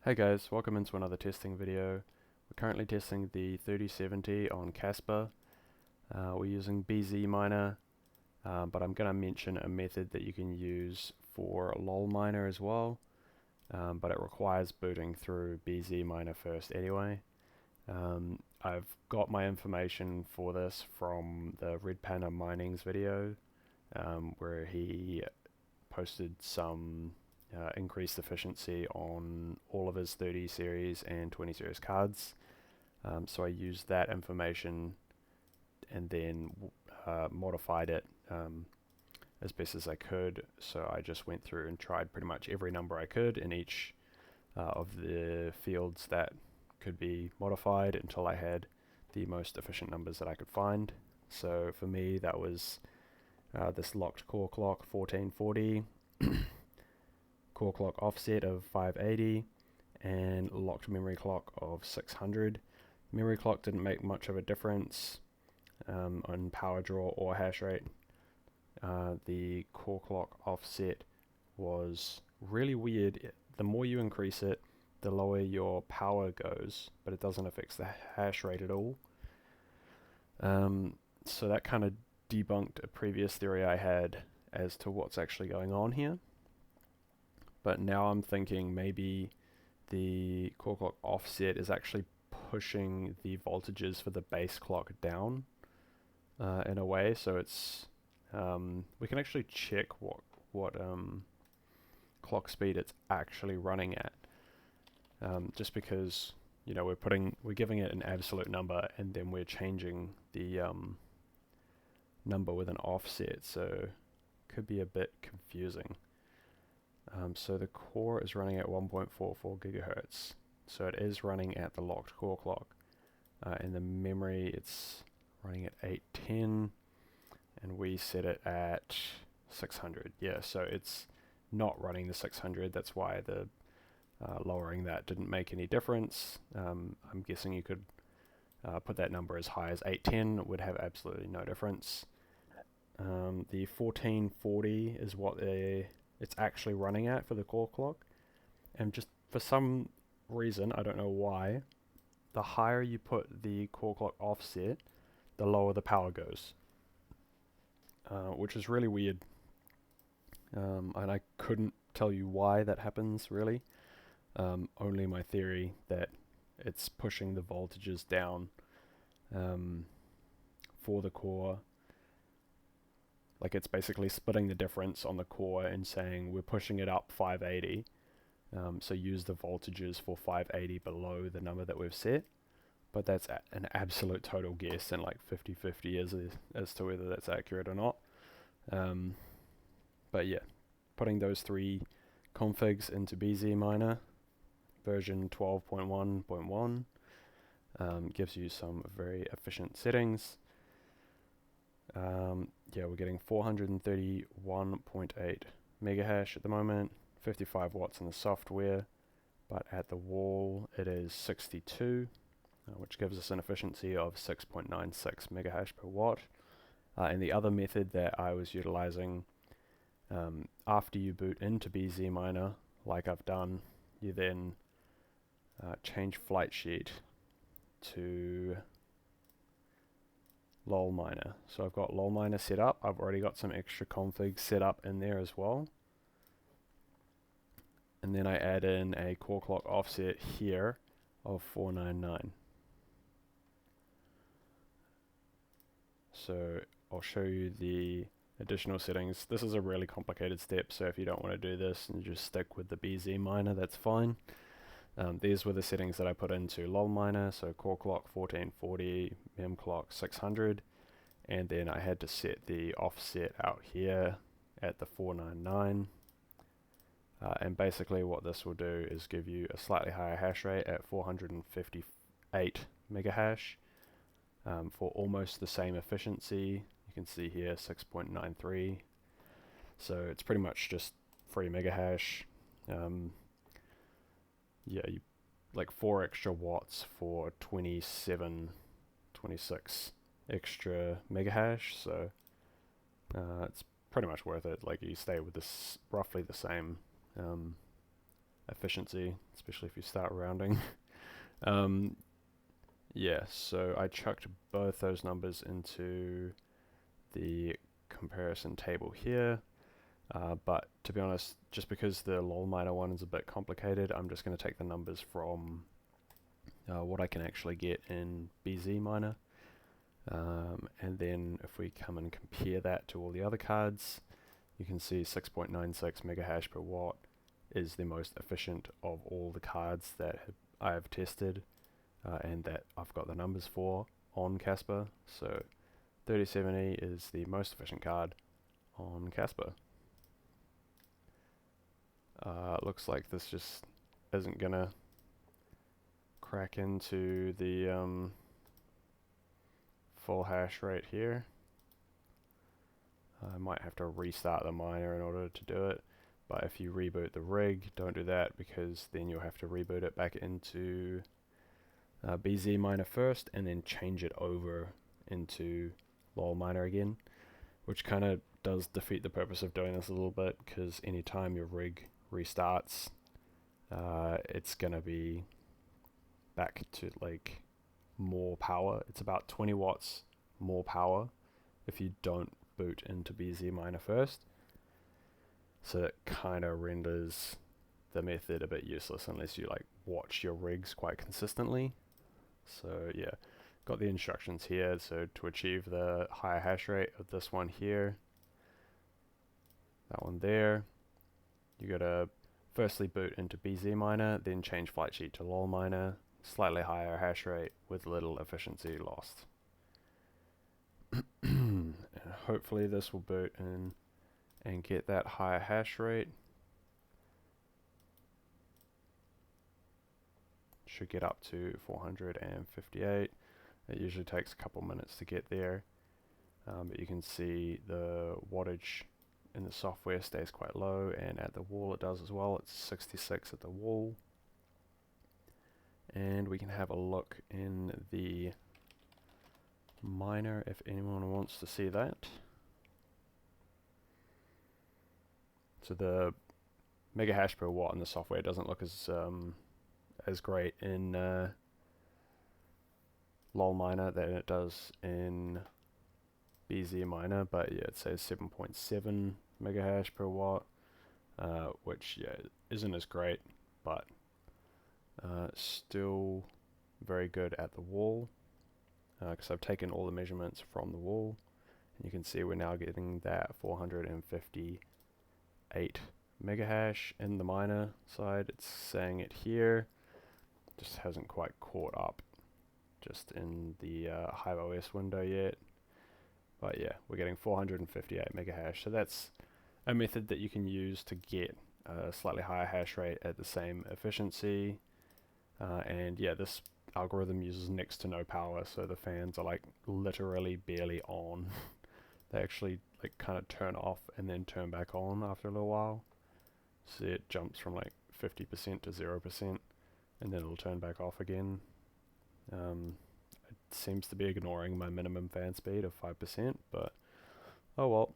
Hey guys, welcome into another testing video. We're currently testing the 3070 on Kaspa. We're using BZ Miner, but I'm going to mention a method that you can use for LOL Miner as well, but it requires booting through BZ Miner first anyway. I've got my information for this from the Red Panda Mining's video, where he posted some increased efficiency on all of his 30 series and 20 series cards. So I used that information and then modified it as best as I could. So I just went through and tried pretty much every number I could in each of the fields that could be modified until I had the most efficient numbers that I could find. So for me that was this locked core clock 1440, core clock offset of 580, and locked memory clock of 600. Memory clock didn't make much of a difference on power draw or hash rate. The core clock offset was really weird. The more you increase it, the lower your power goes, but it doesn't affect the hash rate at all. So that kind of debunked a previous theory I had as to what's actually going on here. But now I'm thinking maybe the core clock offset is actually pushing the voltages for the base clock down in a way. So it's we can actually check what clock speed it's actually running at. Just because we're giving it an absolute number and then we're changing the number with an offset, so it could be a bit confusing. So the core is running at 1.44 gigahertz, so it is running at the locked core clock. In the memory it's running at 810, and we set it at 600. Yeah, so it's not running the 600, that's why the lowering that didn't make any difference. I'm guessing you could put that number as high as 810, it would have absolutely no difference. The 1440 is what it's actually running at for the core clock, and just for some reason, I don't know why, the higher you put the core clock offset, the lower the power goes, which is really weird, and I couldn't tell you why that happens really. Only my theory that it's pushing the voltages down for the core. Like it's basically splitting the difference on the core and saying we're pushing it up 580, so use the voltages for 580 below the number that we've set. But that's an absolute total guess, and like 50-50 as to whether that's accurate or not. But yeah, putting those three configs into BZ Miner version 12.1.1 gives you some very efficient settings. Yeah, we're getting 431.8 megahash at the moment, 55 watts in the software, but at the wall it is 62, which gives us an efficiency of 6.96 megahash per watt. And the other method that I was utilizing, after you boot into BZ Miner, like I've done, you then change flight sheet to LOL Miner. So I've got LOL Miner set up. I've already got some extra configs set up in there as well. And then I add in a core clock offset here of 499. So I'll show you the additional settings. This is a really complicated step, so if you don't want to do this and just stick with the BZ Miner, that's fine. These were the settings that I put into LOL Miner, so core clock 1440, mem clock 600, and then I had to set the offset out here at the 499. And basically what this will do is give you a slightly higher hash rate at 458 megahash for almost the same efficiency. You can see here 6.93, so it's pretty much just free megahash. Yeah, you like 4 extra watts for 26 extra megahash, so it's pretty much worth it. Like you stay with this roughly the same efficiency, especially if you start rounding. Yeah, so I chucked both those numbers into the comparison table here, but to be honest, just because the lol miner one is a bit complicated, I'm just going to take the numbers from what I can actually get in BZ miner, and then if we come and compare that to all the other cards, you can see 6.96 mega hash per watt is the most efficient of all the cards that I have tested and that I've got the numbers for on Kaspa. So 3070 is the most efficient card on Kaspa. Looks like this just isn't gonna crack into the full hash rate here. I might have to restart the miner in order to do it, but if you reboot the rig, don't do that, because then you'll have to reboot it back into BZ miner first and then change it over into lol miner again, which kind of does defeat the purpose of doing this a little bit, because anytime your rig restarts, it's gonna be back to like more power. It's about 20 watts more power if you don't boot into BZ miner first, so that kind of renders the method a bit useless unless you like watch your rigs quite consistently. So yeah, got the instructions here. So to achieve the higher hash rate of this one here, that one there, you gotta firstly boot into BZ miner, then change flight sheet to lol miner, slightly higher hash rate with little efficiency lost. And hopefully this will boot in and get that higher hash rate. Should get up to 458. It usually takes a couple minutes to get there, but you can see the wattage in the software stays quite low, and at the wall it does as well. It's 66 at the wall. And we can have a look in the miner if anyone wants to see that. So the mega hash per watt in the software doesn't look as great in lol miner than it does in BZ miner, but yeah, it says 7.7 mega hash per watt, which yeah isn't as great, but still very good at the wall, because I've taken all the measurements from the wall, and you can see we're now getting that 458 mega hash in the miner side. It's saying it here, just hasn't quite caught up just in the Hive OS window yet. But yeah, we're getting 458 mega hash. So that's a method that you can use to get a slightly higher hash rate at the same efficiency. And yeah, this algorithm uses next to no power, so the fans are like literally barely on. They actually like kind of turn off and then turn back on after a little while. So it jumps from like 50% to 0%, and then it'll turn back off again. It seems to be ignoring my minimum fan speed of 5%, but oh well.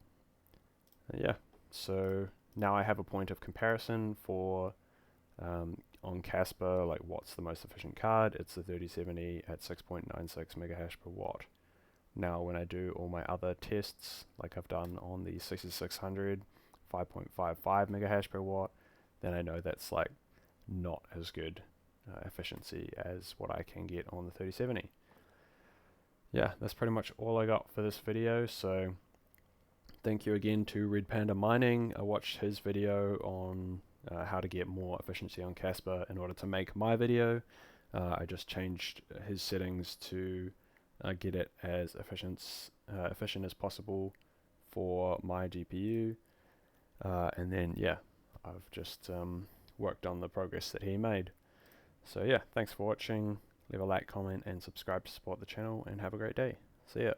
Yeah, so now I have a point of comparison for on Kaspa, like what's the most efficient card. It's the 3070 at 6.96 mega hash per watt. Now when I do all my other tests, like I've done on the 6600, 5.55 mega hash per watt, then I know that's like not as good efficiency as what I can get on the 3070. Yeah, that's pretty much all I got for this video. So thank you again to Red Panda Mining. I watched his video on how to get more efficiency on Kaspa in order to make my video. I just changed his settings to get it as efficient as possible for my GPU, and then yeah, I've just worked on the progress that he made. So yeah, thanks for watching. Leave a like, comment, and subscribe to support the channel, and have a great day. See ya.